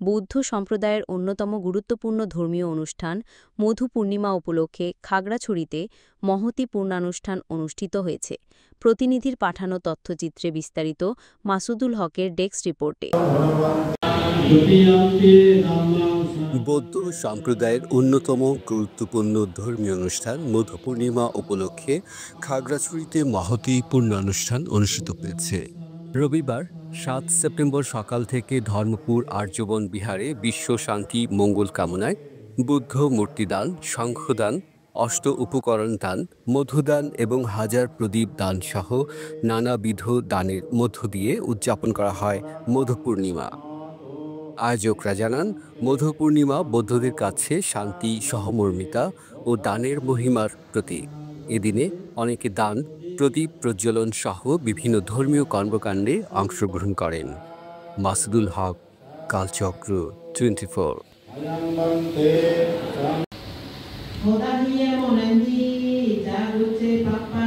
বৌদ্ধ সম্প্রদায়ের অন্যতম গুরুত্বপূর্ণ ধর্মীয় অনুষ্ঠান মধু পূর্ণিমা উপলক্ষে খাগড়াছড়িতে মহতী পূর্ণানুষ্ঠান অনুষ্ঠিত হয়েছে। প্রতিনিধির পাঠানো তথ্যচিত্রে বিস্তারিত মাসুদুল হকের ডেস্ক রিপোর্টে। বৌদ্ধ সম্প্রদায়ের অন্যতম গুরুত্বপূর্ণ ধর্মীয় অনুষ্ঠান মধু পূর্ণিমা উপলক্ষে খাগড়াছড়িতে মহতী পূর্ণানুষ্ঠান অনুষ্ঠিত হয়েছে। রবিবার ৭ সেপ্টেম্বর সকাল থেকে ধর্মপুর আর্যবন বিহারে বিশ্ব শান্তি মঙ্গল কামনায় বুদ্ধ মূর্তিদান, শঙ্খদান, অষ্ট উপকরণ দান, মধুদান এবং হাজার প্রদীপ দান সহ নানাবিধ দানের মধ্য দিয়ে উদযাপন করা হয় মধু পূর্ণিমা। আয়োজকরা জানান, মধু পূর্ণিমা বৌদ্ধদের কাছে শান্তি, সহমর্মিতা ও দানের মহিমার প্রতীক। এদিনে অনেকে দান, প্রদীপ প্রজ্বলন সহ বিভিন্ন ধর্মীয় কর্মকাণ্ডে অংশগ্রহণ করেন। মাসুদুল হক, কালচক্র 24। Hoda niye monendi, jaguche papa